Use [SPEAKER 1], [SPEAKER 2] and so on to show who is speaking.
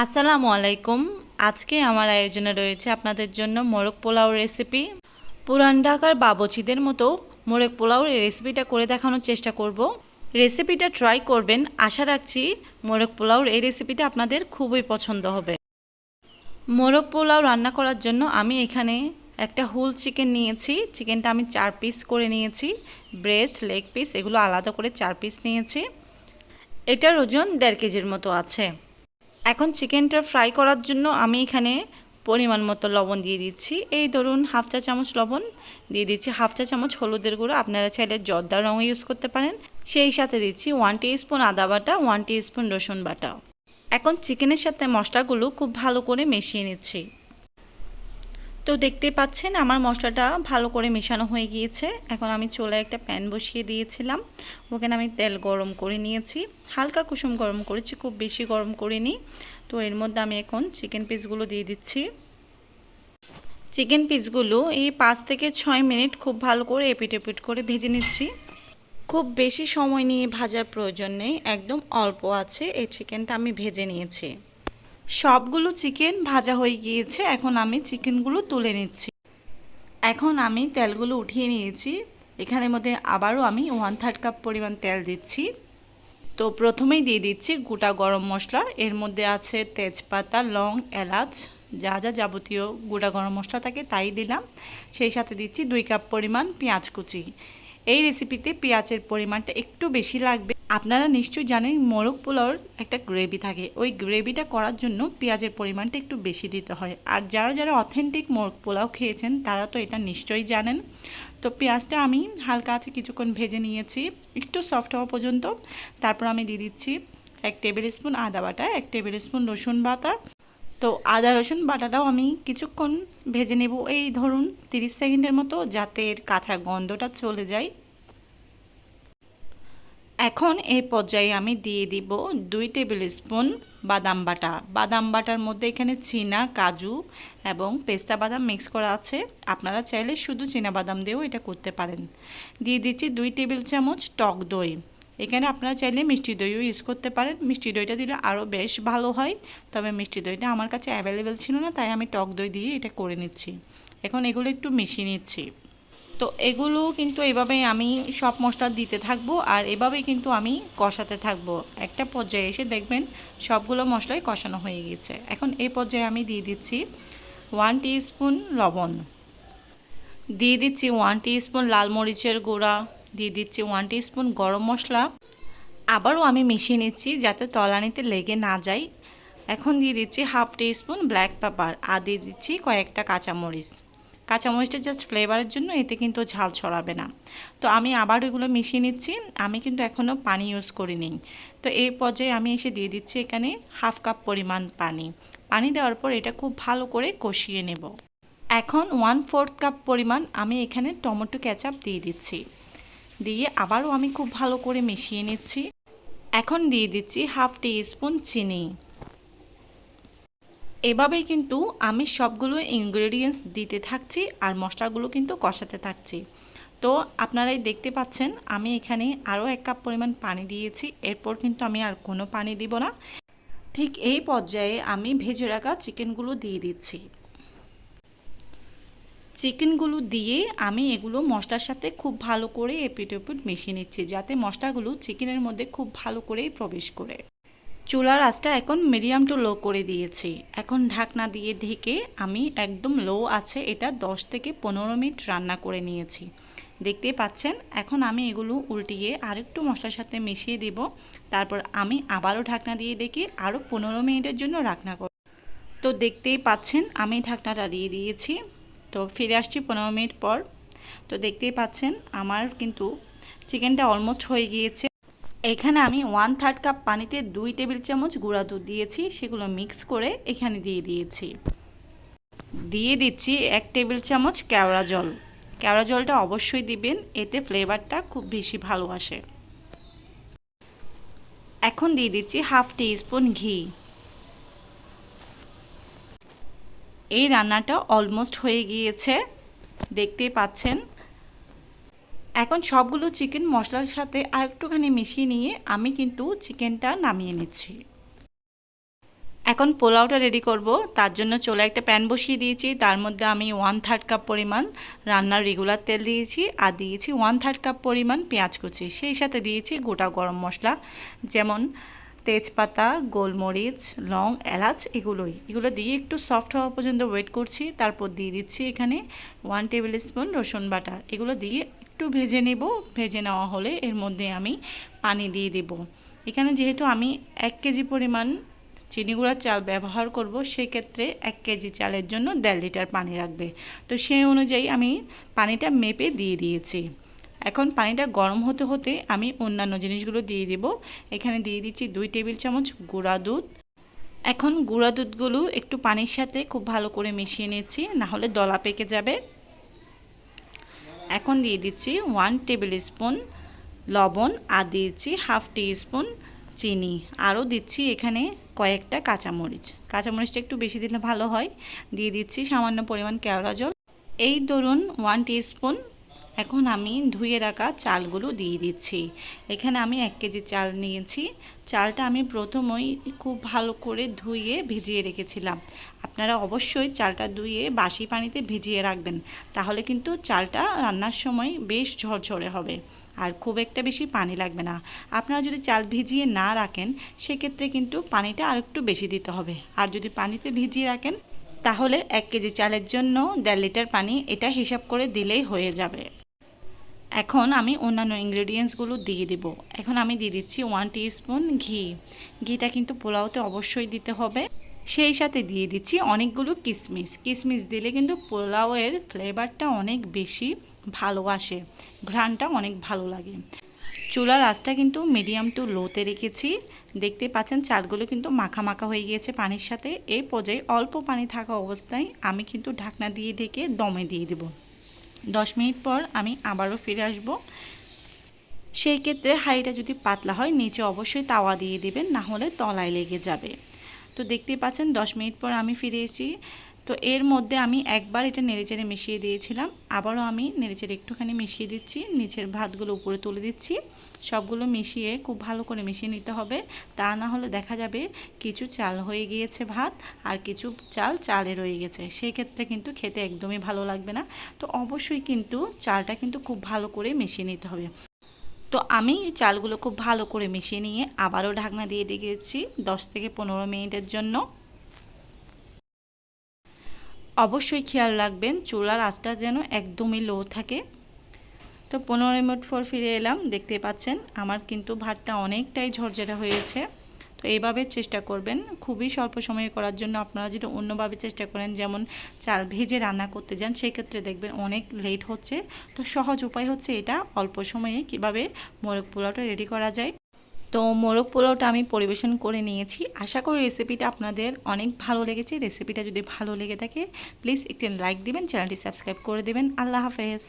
[SPEAKER 1] আসসালামু আলাইকুম। আজকে আমার আয়োজনে রয়েছে আপনাদের জন্য মোরগ পোলাও রেসিপি। পুরান ঢাকার বাবুচিদের মতো মোরগ পোলাওর এই রেসিপিটা করে দেখানোর চেষ্টা করব। রেসিপিটা ট্রাই করবেন, আশা রাখছি মোরগ পোলাওর এই রেসিপিটা আপনাদের খুবই পছন্দ হবে। মোরগ পোলাও রান্না করার জন্য আমি এখানে একটা হোল চিকেন নিয়েছি। চিকেনটা আমি 4 পিস করে নিয়েছি। ব্রেস্ট, লেগ পিস এগুলো আলাদা করে 4 পিস নিয়েছি। এটার ওজন 1.5 কেজির মতো আছে। এখন চিকেনটা ফ্রাই করার জন্য আমি এখানে পরিমাণ মতো লবণ দিয়ে দিচ্ছি। এই ধরুন হাফ চা চামচ লবণ দিয়ে দিচ্ছি, হাফ চা চামচ হলুদের গুঁড়ো, আপনারা চাইলে জর্দার রঙ ইউজ করতে পারেন। সেই সাথে দিচ্ছি 1 টিস্পুন আদা বাটা, 1 টিস্পুন রসুন বাটা। এখন চিকেনের সাথে মশলাগুলো খুব ভালো করে মিশিয়ে নিচ্ছি। তো দেখতে পাচ্ছেন আমার মশলাটা ভালো করে মেশানো হয়ে গিয়েছে। এখন আমি চুলায় একটা প্যান বসিয়ে দিয়েছিলাম, ওখানে আমি তেল গরম করে নিয়েছি। হালকা কুসুম গরম করেছি, খুব বেশি গরম করিনি। তো এর মধ্যে আমি এখন চিকেন পিসগুলো দিয়ে দিচ্ছি। চিকেন পিসগুলো এই 5 থেকে 6 মিনিট খুব ভালো করে এপিট এপিট করে ভেজে নিচ্ছি। খুব বেশি সময় নিয়ে ভাজার প্রয়োজন নেই, একদম অল্প আছে এই চিকেনটা আমি ভেজে নিয়েছি। সবগুলো চিকেন ভাজা হয়ে গিয়েছে, এখন আমি চিকেনগুলো তুলে নিচ্ছি। এখন আমি তেলগুলো উঠিয়ে নিয়েছি। এখানের মধ্যে আবারও আমি 1/3 কাপ পরিমাণ তেল দিচ্ছি। তো প্রথমেই দিয়ে দিচ্ছি গোটা গরম মশলা। এর মধ্যে আছে তেজপাতা, লং, এলাচ, যা যা যাবতীয় গোটা গরম মশলা থাকে তাই দিলাম। সেই সাথে দিচ্ছি 2 কাপ পরিমাণ পেঁয়াজ কুচি। এই রেসিপিতে পেঁয়াজের পরিমাণটা একটু বেশি লাগবে। আপনারা নিশ্চয়ই জানেন মোরগ পোলাওর একটা গ্রেভি থাকে, ওই গ্রেভিটা করার জন্য পেঁয়াজের পরিমাণটা একটু বেশি দিতে হয়। আর যারা যারা অথেন্টিক মোরগ পোলাও খেয়েছেন তারা তো এটা নিশ্চয়ই জানেন। তো পেঁয়াজটা আমি হালকা আছে কিছুক্ষণ ভেজে নিয়েছি, একটু সফট হওয়া পর্যন্ত। তারপর আমি দিয়ে দিচ্ছি 1 টেবিল স্পুন আদা বাটা, 1 টেবিল স্পুন রসুন বাটা। তো আদা রসুন বাটাটাও আমি কিছুক্ষণ ভেজে নেব, এই ধরুন 30 সেকেন্ডের মতো, যাতে এর কাঁচা গন্ধটা চলে যায়। এখন এই পর্যায়ে আমি দিয়ে দিব 2 টেবিল স্পুন বাদাম বাটা। বাদাম বাটার মধ্যে এখানে চীনা, কাজু এবং পেস্তা বাদাম মিক্স করা আছে। আপনারা চাইলে শুধু চীনা বাদাম দিয়েও এটা করতে পারেন। দিয়ে দিচ্ছি 2 টেবিল চামচ টক দই। এখানে আপনারা চাইলে মিষ্টি দইও ইউজ করতে পারেন, মিষ্টি দইটা দিলে আরও বেশ ভালো হয়। তবে মিষ্টি দইটা আমার কাছে অ্যাভেলেবেল ছিল না, তাই আমি টক দই দিয়ে এটা করে নিচ্ছি। এখন এগুলো একটু মিশিয়ে নিচ্ছি। তো এগুলো কিন্তু এভাবেই আমি সব মশলা দিতে থাকবো, আর এভাবেই কিন্তু আমি কষাতে থাকবো। একটা পর্যায়ে এসে দেখবেন সবগুলো মশলাই কষানো হয়ে গেছে। এখন এই পর্যায়ে আমি দিয়ে দিচ্ছি 1 টিস্পুন লবণ, দিয়ে দিচ্ছি 1 টিস্পুন লাল মরিচের গুঁড়া, দিয়ে দিচ্ছি 1 টিস্পুন গরম মশলা। আবারও আমি মিশিয়ে নিচ্ছি যাতে তলানিতে লেগে না যায়। এখন দিয়ে দিচ্ছি হাফ টিস্পুন ব্ল্যাক পেপার, আর দিয়ে দিচ্ছি কয়েকটা কাঁচামরিচ। কাঁচামরিচটা জাস্ট ফ্লেভারের জন্য, এতে কিন্তু ঝাল ছড়াবে না। তো আমি আবার এগুলো মিশিয়ে নিচ্ছি। আমি কিন্তু এখনও পানি ইউজ করিনি। তো এই পর্যায়ে আমি এসে দিয়ে দিচ্ছি এখানে হাফ কাপ পরিমাণ পানি। পানি দেওয়ার পর এটা খুব ভালো করে কষিয়ে নেব। এখন 1/4 কাপ পরিমাণ আমি এখানে টমেটো কেচাপ দিয়ে দিচ্ছি। দিয়ে আবারও আমি খুব ভালো করে মিশিয়ে নিচ্ছি। এখন দিয়ে দিচ্ছি হাফ টি স্পুন চিনি। এভাবেই কিন্তু আমি সবগুলো ইনগ্রেডিয়েন্টস দিতে থাকছি আর মশলাগুলো কিন্তু কষাতে থাকছি। তো আপনারাই দেখতে পাচ্ছেন আমি এখানে আরও 1 কাপ পরিমাণ পানি দিয়েছি। এরপর কিন্তু আমি আর কোনো পানি দিব না। ঠিক এই পর্যায়ে আমি ভেজে রাখা চিকেনগুলো দিয়ে দিচ্ছি। চিকেনগুলো দিয়ে আমি এগুলো মশলার সাথে খুব ভালো করে এপিট ওপিট মিশিয়ে নিচ্ছি, যাতে মশলাগুলো চিকেনের মধ্যে খুব ভালো করেই প্রবেশ করে। চুলার আঁচটা এখন মিডিয়াম টু লো করে দিয়েছি। এখন ঢাকনা দিয়ে ঢেকে আমি একদম লো আছে এটা 10 থেকে 15 মিনিট রান্না করে নিয়েছি। দেখতেই পাচ্ছেন। এখন আমি এগুলো উল্টিয়ে আরেকটু মশলার সাথে মিশিয়ে দেব। তারপর আমি আবারও ঢাকনা দিয়ে ডেকে আরও 15 মিনিটের জন্য রান্না করব। তো দেখতেই পাচ্ছেন আমি ঢাকনাটা দিয়ে দিয়েছি। তো ফিরে আসছি 15 মিনিট পর। তো দেখতেই পাচ্ছেন আমার কিন্তু চিকেনটা অলমোস্ট হয়ে গিয়েছে। এখানে আমি 1/3 কাপ পানিতে 2 টেবিল চামচ গুঁড়া দুধ দিয়েছি, সেগুলো মিক্স করে এখানে দিয়ে দিয়েছি। দিয়ে দিচ্ছি 1 টেবিল চামচ কেওড়া জল। কেওড়া জলটা অবশ্যই দিবেন, এতে ফ্লেভারটা খুব বেশি ভালো আসে। এখন দিয়ে দিচ্ছি হাফ টি স্পুন ঘি। এই রান্নাটা অলমোস্ট হয়ে গিয়েছে, দেখতেই পাচ্ছেন। এখন সবগুলো চিকেন মশলার সাথে আরেকটুখানি মিশিয়ে নিয়ে আমি কিন্তু চিকেনটা নামিয়ে নিচ্ছি। এখন পোলাওটা রেডি করব। তার জন্য চুলে একটা প্যান বসিয়ে দিয়েছি, তার মধ্যে আমি 1/3 কাপ পরিমাণ রান্নার রেগুলার তেল দিয়েছি, আর দিয়েছি 1/3 কাপ পরিমাণ পেঁয়াজ কুচি, সেই সাথে দিয়েছি গোটা গরম মশলা যেমন তেজপাতা, গোলমরিচ, লং, এলাচ, এগুলো দিয়ে একটু সফট হওয়া পর্যন্ত ওয়েট করছি। তারপর দিয়ে দিচ্ছি এখানে 1 টেবিল স্পুন রসুন বাটা, এগুলো দিয়ে একটু ভেজে নেব। ভেজে নেওয়া হলে এর মধ্যে আমি পানি দিয়ে দেব। এখানে যেহেতু আমি 1 কেজি পরিমাণ চিনি গুঁড়ার চাল ব্যবহার করব, সেক্ষেত্রে 1 কেজি চালের জন্য 1.5 লিটার পানি লাগবে। তো সেই অনুযায়ী আমি পানিটা মেপে দিয়ে দিয়েছি। এখন পানিটা গরম হতে হতে আমি অন্যান্য জিনিসগুলো দিয়ে দেব। এখানে দিয়ে দিচ্ছি 2 টেবিল চামচ গুঁড়া দুধ। এখন গুঁড়া দুধগুলো একটু পানির সাথে খুব ভালো করে মিশিয়ে নিচ্ছি, না হলে দলা পেকে যাবে। এখন দিয়ে দিচ্ছি 1 টেবিল স্পুন লবণ, আর দিয়েছি 1/2 টি স্পুন চিনি, আরও দিচ্ছি এখানে কয়েকটা কাঁচামরিচটা একটু বেশি দিলে ভালো হয়। দিয়ে দিচ্ছি সামান্য পরিমাণ কেওড়া জল, এই ধরুন 1 টিস্পুন। এখন আমি ধুয়ে রাখা চালগুলো দিয়ে দিচ্ছি। এখানে আমি 1 কেজি চাল নিয়েছি। চালটা আমি প্রথমেই খুব ভালো করে ধুয়ে ভিজিয়ে রেখেছিলাম। আপনারা অবশ্যই চালটা ধুয়ে বাসি পানিতে ভিজিয়ে রাখবেন, তাহলে কিন্তু চালটা রান্নার সময় বেশ ঝরঝরে হবে আর খুব একটা বেশি পানি লাগবে না। আপনারা যদি চাল ভিজিয়ে না রাখেন, সেক্ষেত্রে কিন্তু পানিটা আরেকটু বেশি দিতে হবে। আর যদি পানিতে ভিজিয়ে রাখেন, তাহলে 1 কেজি চালের জন্য 1.5 লিটার পানি, এটা হিসাব করে দিলেই হয়ে যাবে। এখন আমি অন্যান্য ইনগ্রেডিয়েন্টসগুলো দিয়ে দেব। এখন আমি দিয়ে দিচ্ছি 1 টিস্পুন ঘি। ঘিটা কিন্তু পোলাওতে অবশ্যই দিতে হবে। সেই সাথে দিয়ে দিচ্ছি অনেকগুলো কিশমিশ দিলে কিন্তু পোলাওয়ের ফ্লেভারটা অনেক বেশি ভালো আসে, ঘ্রাণটা অনেক ভালো লাগে। চুলার আঁচটা কিন্তু মিডিয়াম টু লোতে রেখেছি। দেখতে পাচ্ছেন চালগুলো কিন্তু মাখা মাখা হয়ে গিয়েছে পানির সাথে। এই পর্যায়ে অল্প পানি থাকা অবস্থায় আমি কিন্তু ঢাকনা দিয়ে ঢেকে দমে দিয়ে দেব। 10 মিনিট পর আমি আবারও ফিরে আসব। সেই ক্ষেত্রে হাঁড়িটা যদি পাতলা হয়, নিচে অবশ্যই তাওয়া দিয়ে দেবেন, না হলে তলায় লেগে যাবে। তো দেখতেই পাচ্ছেন 10 মিনিট পর আমি ফিরে এসেছি। তো এর মধ্যে আমি একবার এটা নেড়েচেড়ে মিশিয়ে দিয়েছিলাম, আবারও আমি নেড়েচেড়ে একটুখানি মিশিয়ে দিচ্ছি। নিচের ভাতগুলো উপরে তুলে দিচ্ছি। সবগুলো মিশিয়ে খুব ভালো করে মিশিয়ে নিতে হবে, তা না হলে দেখা যাবে কিছু চাল হয়ে গিয়েছে ভাত, আর কিছু চালে রয়ে গেছে। সেই ক্ষেত্রে কিন্তু খেতে একদমই ভালো লাগবে না। তো অবশ্যই কিন্তু চালটা কিন্তু খুব ভালো করে মিশিয়ে নিতে হবে। তো আমি চালগুলো খুব ভালো করে মিশিয়ে নিয়ে আবারও ঢাকনা দিয়ে দিয়েছি 10 থেকে 15 মিনিটের জন্য। অবশ্যই খেয়াল রাখবেন চুলার আঁচটা যেন একদমই লো থাকে। তো 15 মিনিট পর ফিরে এলাম। দেখতে পাচ্ছেন আমার কিন্তু ভাতটা অনেকটাই ঝরঝরে হয়েছে। তো এইভাবে চেষ্টা করবেন খুবই স্বল্প সময়ে করার জন্য। আপনারা যদি অন্যভাবে চেষ্টা করেন, যেমন চাল ভেজে রান্না করতে যান, সেই ক্ষেত্রে দেখবেন অনেক লেট হচ্ছে। তো সহজ উপায় হচ্ছে এটা, অল্প সময়ে কিভাবে মোরগ পোলাওটা রেডি করা যায়। তো মোরগ পোলাওটা আমি পরিবেশন করে নিয়েছি। আশা করি রেসিপিটা আপনাদের অনেক ভালো লেগেছে। রেসিপিটা যদি ভালো লেগে থাকে, প্লিজ একটি লাইক দিবেন, চ্যানেলটি সাবস্ক্রাইব করে দেবেন। আল্লাহ হাফেজ।